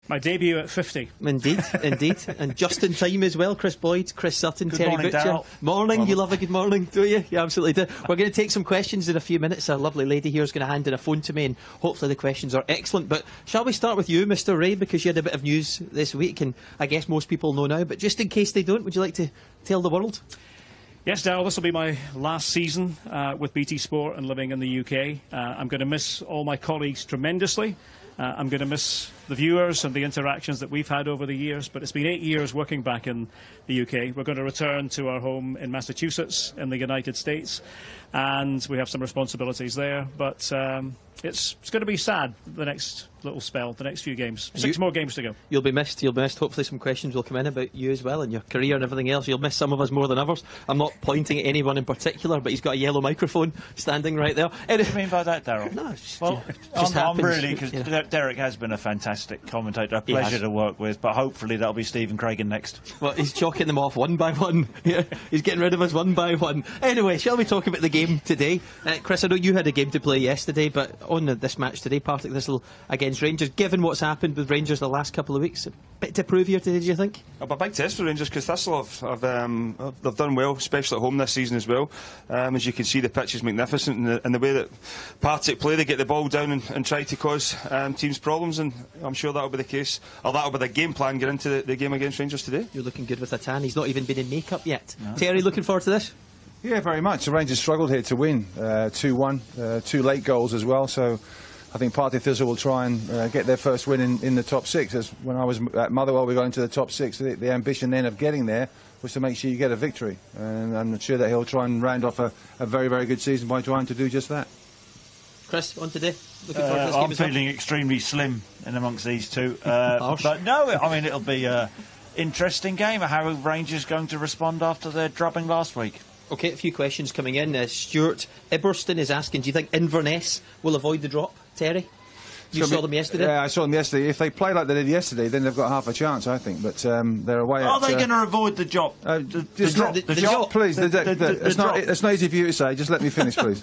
My debut at 50. Indeed, indeed. And just in time as well, Chris Boyd, Chris Sutton, Good Terry morning, Butcher. Darrell. Morning, you love a good morning, do you? You absolutely do. We're going to take some questions in a few minutes. A lovely lady here is going to hand in a phone to me, and hopefully the questions are excellent. But shall we start with you, Mr. Ray, because you had a bit of news this week, and I guess most people know now, but just in case they don't, would you like to tell the world? Yes, Darrell, this will be my last season with BT Sport and living in the UK. I'm going to miss all my colleagues tremendously. I'm going to miss the viewers and the interactions that we've had over the years, but it's been 8 years working back in the UK. We're going to return to our home in Massachusetts in the United States, and we have some responsibilities there, but it's going to be sad, the next little spell, the next few games. Six more games to go. You'll be missed, you'll be missed. Hopefully some questions will come in about you as well and your career and everything else. You'll miss some of us more than others. I'm not pointing at anyone in particular, but he's got a yellow microphone standing right there. What do you mean by that, Darrell? No, it's just, well, I'm really, because Derek has been a fantastic commentator, a pleasure to work with, but hopefully that'll be Stephen Craigan next. Well, he's chalking them off one by one. Yeah, he's getting rid of us one by one. Anyway, shall we talk about the game today? Chris, I know you had a game to play yesterday, but on this match today, Partick Thistle against Rangers, given what's happened with Rangers the last couple of weeks, a bit to prove here today, do you think? A big test for Rangers, because Thistle they've done well, especially at home this season as well. As you can see, the pitch is magnificent, and the way that Partick play, they get the ball down and try to cause teams problems, and I'm sure that'll be the case, or that'll be the game plan going into the game against Rangers today. You're looking good with a tan. He's not even been in makeup yet. No. Terry, looking forward to this? Yeah, very much. The Rangers struggled here to win 2-1, 2 late goals as well, so I think Partick Thistle will try and get their first win in the top 6. As when I was at Motherwell, we got into the top 6. The ambition then of getting there was to make sure you get a victory, and I'm sure that he'll try and round off a very, very good season by trying to do just that. Chris, on today? Looking forward to this game I'm as well? feeling extremely slim in amongst these two. But no, I mean, it'll be an interesting game. How are Rangers going to respond after their drubbing last week? OK, a few questions coming in. Stuart Iberston is asking, do you think Inverness will avoid the drop? Terry? You saw them yesterday? Yeah, I saw them yesterday. If they play like they did yesterday, then they've got half a chance, I think. But they're away. Are they going to avoid the drop? The drop, please. It's not easy for you to say. Just let me finish, please.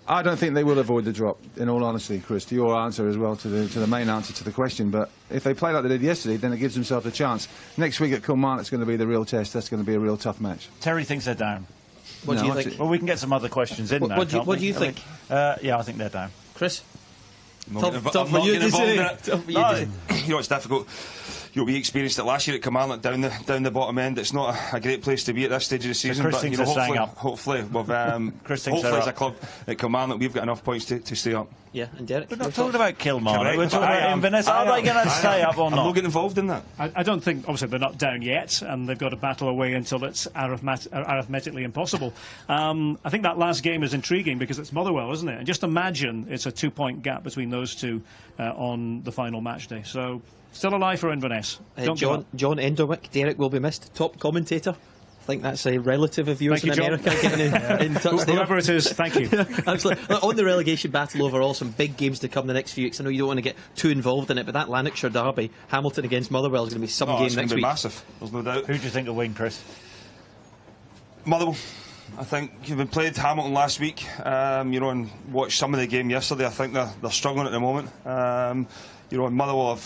I don't think they will avoid the drop, in all honesty, Chris, to your answer as well, to the main answer to the question. But if they play like they did yesterday, then it gives themselves a chance. Next week at Kilmarnock, it's going to be the real test. That's going to be a real tough match. Terry thinks they're down. What do you think? Well, we can get some other questions in now. What do you think? Yeah, I think they're down. Chris? Tough for you to say. You know, it's difficult. We experienced it last year at Kilmarnock down the bottom end. It's not a great place to be at this stage of the season. So Chris, but hopefully as a club at Kilmarnock, we've got enough points to stay up. Yeah, and Derek? We're not talking about Kilmarnock. We're talking about Inverness. Are they going to stay up or not? I'm not getting involved in that. I don't think, obviously, they're not down yet, and they've got to battle away until it's arithmetically impossible. I think that last game is intriguing because it's Motherwell, isn't it? And just imagine it's a 2-point gap between those two on the final match day. So, still alive for Inverness. John Enderwick, Derek will be missed. Top commentator. I think that's a relative of yours in America getting in touch there. Whoever it is, thank you. Absolutely. On the relegation battle overall, some big games to come the next few weeks. I know you don't want to get too involved in it, but that Lanarkshire derby, Hamilton against Motherwell, is going to be some game next week. It's going to be massive. There's no doubt. Who do you think will win, Chris? Motherwell. I think we played Hamilton last week, and watched some of the game yesterday. I think they're struggling at the moment. Motherwell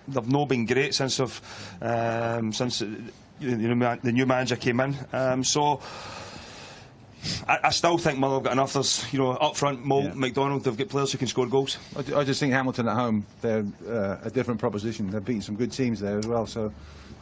they've not been great since the new manager came in. So I still think Motherwell have got enough. There's up front, McDonald, they've got players who can score goals. I just think Hamilton at home, they're a different proposition. They've beaten some good teams there as well. So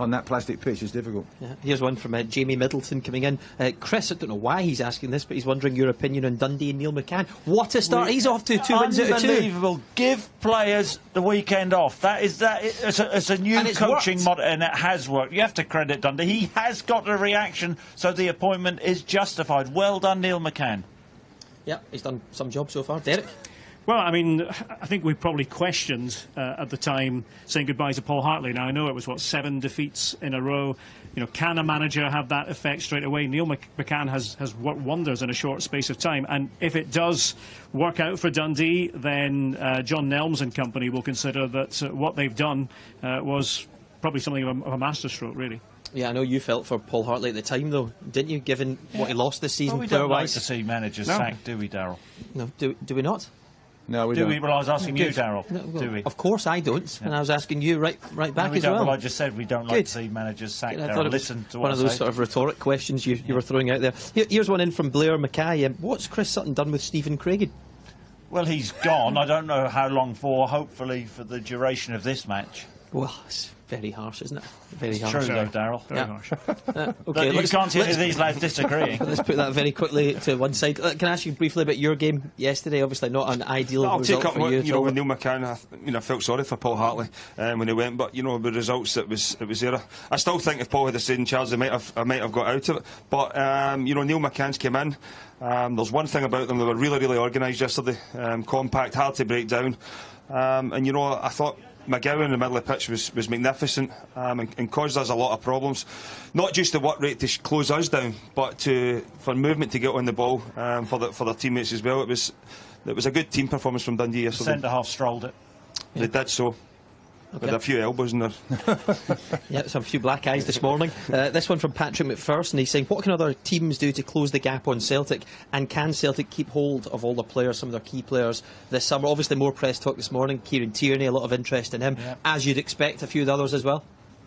on that plastic pitch is difficult. Yeah. Here's one from Jamie Middleton coming in. Chris, I don't know why he's asking this, but he's wondering your opinion on Dundee and Neil McCann. What a start! He's off to 2 wins out of 2. Unbelievable. Give players the weekend off. It's a new coaching model, and it has worked. You have to credit Dundee. He has got a reaction, so the appointment is justified. Well done, Neil McCann. Yeah, he's done some job so far. Derek? Well, I mean, I think we probably questioned at the time saying goodbye to Paul Hartley. Now, I know it was, 7 defeats in a row. Can a manager have that effect straight away? Neil McCann has worked wonders in a short space of time. And if it does work out for Dundee, then John Nelms and company will consider that what they've done was probably something of a masterstroke, really. Yeah, I know you felt for Paul Hartley at the time, though, didn't you, given what he lost this season? Well, we don't like to see managers sacked, do we, Darrell? No, do we not? No, we don't. Well, I was asking you, Darrell. No, well, do we? Of course I don't, and I was asking you right back as well. Well, I just said we don't like to see managers sacked. Listen to one of those sort of rhetoric questions you were throwing out there. Here's one in from Blair Mackay. What's Chris Sutton done with Stephen Craigie? Well, he's gone. I don't know how long for. Hopefully for the duration of this match. Well, it's very harsh, isn't it? Very harsh. True, though, Darrell. Very harsh. Okay, you can't see any of these lads disagreeing. Let's put that very quickly to one side. Can I ask you briefly about your game yesterday? Obviously not an ideal result for you. You know, with Neil McCann, I felt sorry for Paul Hartley when he went, but you know, the results it was there. I still think if Paul had stayed in charge, I might have got out of it. But you know, Neil McCann's came in. There's one thing about them: they were really, really organised yesterday, compact, hard to break down, and you know, I thought McGowan in the middle of the pitch was magnificent and caused us a lot of problems. Not just the work rate to close us down, but for movement to get on the ball for their teammates as well. It was a good team performance from Dundee yesterday. Centre half strolled it. They did so. Okay. With a few elbows in there. Yeah, some few black eyes this morning. This one from Patrick McPherson. He's saying, what can other teams do to close the gap on Celtic? And can Celtic keep hold of all the players, some of their key players this summer? Obviously, more press talk this morning. Kieran Tierney, a lot of interest in him. Yeah. As you'd expect, a few of the others as well.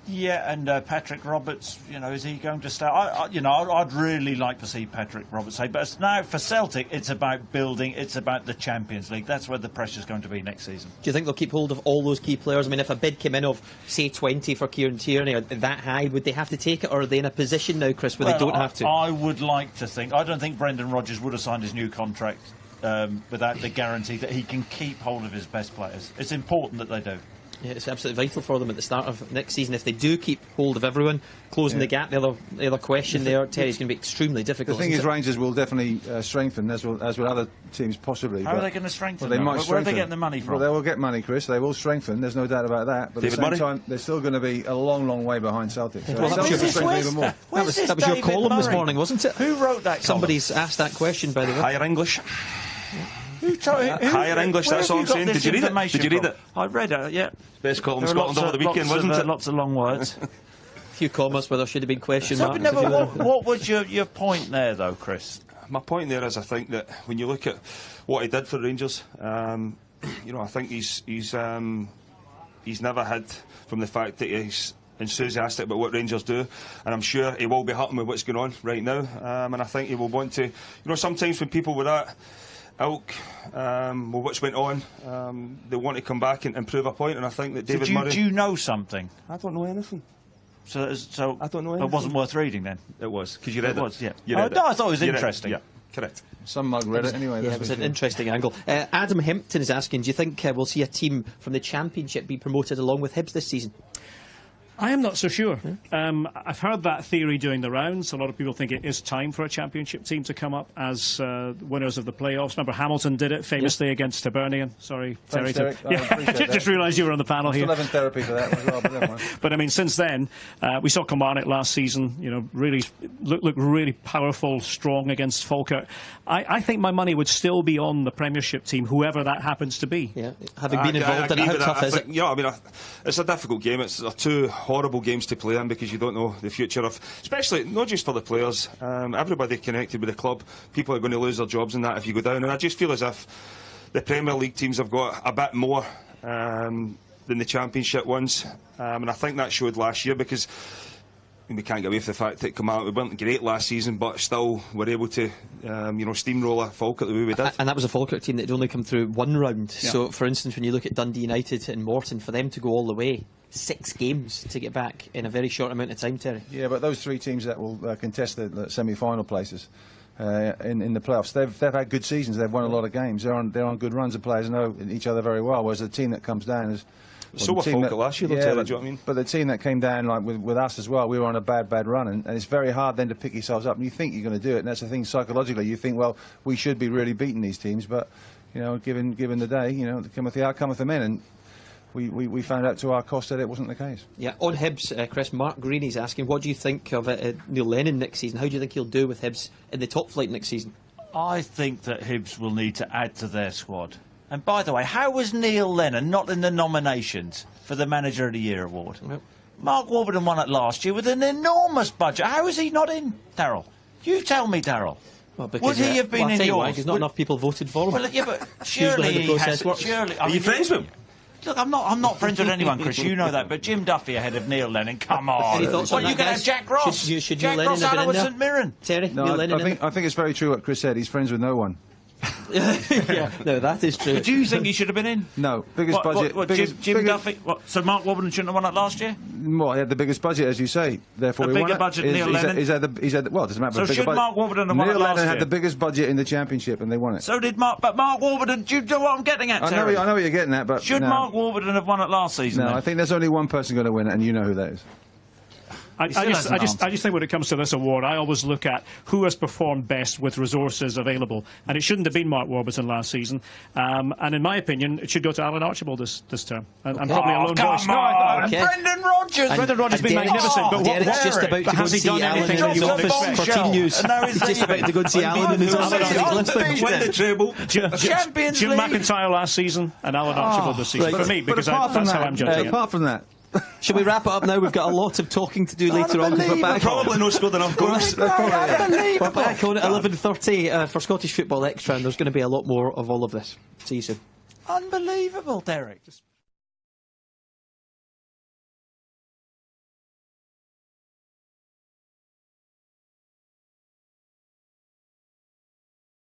Yeah, and Patrick Roberts, you know, is he going to stay? I'd really like to see Patrick Roberts stay. But now for Celtic, it's about building. It's about the Champions League. That's where the pressure's going to be next season. Do you think they'll keep hold of all those key players? I mean, if a bid came in of, say, 20 for Kieran Tierney, that high, would they have to take it, or are they in a position now, Chris, where they don't have to? I would like to think. I don't think Brendan Rodgers would have signed his new contract without the guarantee that he can keep hold of his best players. It's important that they do. Yeah, it's absolutely vital for them at the start of next season. If they do keep hold of everyone, closing the gap, the other question there, Terry's going to be extremely difficult. The thing is, Rangers will definitely strengthen, as will other teams possibly. How are they going to strengthen? Well, they might strengthen. Where are they getting the money from? Well, they will get money, Chris. They will strengthen. There's no doubt about that. But at the same time, they're still going to be a long, long way behind Celtic. So that was your column this morning, wasn't it? Who wrote that? Somebody's asked that question, by the way. Higher English. Higher English, that's all I'm saying. Did you read it? Did you read it? I read it, yeah. Best column in Scotland over the weekend, wasn't it? Lots of long words. A few commas where there should have been question marks. What was your point there, though, Chris? My point there is, I think that when you look at what he did for Rangers, you know, I think he's never hid from the fact that he's enthusiastic about what Rangers do, and I'm sure he will be happy with what's going on right now, and I think he will want to, you know, sometimes when people with that ilk, well, what's went on, they want to come back and prove a point, and I think that David Murray... Do you know something? I don't know anything. So I don't know anything. It wasn't worth reading then? It was, because you read it. Yeah. You read it. No, I thought it was interesting. Yeah, correct. Some mug read it anyway. Yeah, it was an interesting angle. Adam Hempton is asking, do you think we'll see a team from the Championship be promoted along with Hibs this season? I am not so sure. I've heard that theory doing the rounds. A lot of people think it is time for a Championship team to come up as winners of the playoffs. Remember, Hamilton did it famously against Hibernian. Sorry, Terry. Just realised you were on the panel here. Still having therapy for that as well, but never mind. But I mean, since then, we saw Kilmarnock last season. You know, really look really powerful, strong against Falkirk. I think my money would still be on the Premiership team, whoever that happens to be. Yeah, having been involved in it, how tough is it? Yeah, I mean, it's a difficult game. It's two horrible games to play in because you don't know the future of, especially not just for the players, everybody connected with the club. People are going to lose their jobs in that if you go down, and I just feel as if the Premier League teams have got a bit more than the Championship ones, and I think that showed last year because we can't get away from the fact that we weren't great last season, but still were able to, you know, steamroller Falkirk the way we did. And that was a Falkirk team that had only come through one round. Yeah. So, for instance, when you look at Dundee United and Morton, for them to go all the way, 6 games to get back in a very short amount of time, Terry. Yeah, but those 3 teams that will contest the semi-final places in the playoffs, they've had good seasons. They've won a lot of games. They're on good runs. The players know each other very well. Whereas the team that comes down is. So were Falkirk last year, do you know what I mean? But the team that came down like with us as well, we were on a bad run, and it's very hard then to pick yourselves up. And you think you're going to do it, and that's the thing psychologically. You think, well, we should be really beating these teams, but you know, given the day, you know, the outcome of the men, and we found out to our cost that it wasn't the case. Yeah, on Hibs, Chris, Mark Greeney's asking, what do you think of Neil Lennon next season? How do you think he'll do with Hibs in the top flight next season? I think that Hibs will need to add to their squad. And by the way, how was Neil Lennon not in the nominations for the Manager of the Year award? Yep. Mark Warburton won it last year with an enormous budget. How is he not in, Darrell? You tell me, Darrell. Well, because, would he have been in yours? Because not enough people voted for him. Well, yeah, but surely the he process has. works. Surely, Are you friends with him? Look, I'm not friends with anyone, Chris. You know that. But Jim Duffy ahead of Neil Lennon. Come on. Any thoughts on Well, you that, can have guys? Jack Ross. Should Jack Neil Ross Lennon out have with been in St Mirren. Terry, No, Neil Lennon. I think it's very true what Chris said. He's friends with no one. Yeah, no, that is true. But do you think he should have been in? No, biggest budget. Jim Duffy. What, so Mark Warburton shouldn't have won it last year? Well, he had the biggest budget, as you say. Therefore, The he won bigger it. budget than Neil Lennon? Well, it doesn't matter. So bigger should Mark Warburton have won Neil it last Lennon year? had the biggest budget in the championship, and they won it. So did Mark. But Mark Warburton. Do you know what I'm getting at, I Terry? know what you're getting at, but Should no. Mark Warburton have won it last season? No, then? I think there's only one person going to win it, and you know who that is. I just think when it comes to this award, I always look at who has performed best with resources available, and it shouldn't have been Mark Warburton last season. And in my opinion, it should go to Alan Archibald this term. And I'm probably a lone voice. Come on, Okay. Brendan Rodgers. Brendan Rodgers has been Derek's- magnificent, but what Derek's just about to but go has and he done see Alan anything in that his you would office expect? for team news. And now he's He's just about to go and see Alan in his Well, office. he's He's on listening. the Win the treble. Champions Jim League. McIntyre last season and Alan Archibald this season. right. For me, because apart from that's how that, I'm judging it. apart from that, Shall we wrap it up now? We've got a lot of talking to do later on because we're back. Probably not scored enough goals. We're back on at 11:30 for Scottish Football Extra, and there's going to be a lot more of all of this. See you soon. Unbelievable, Derek.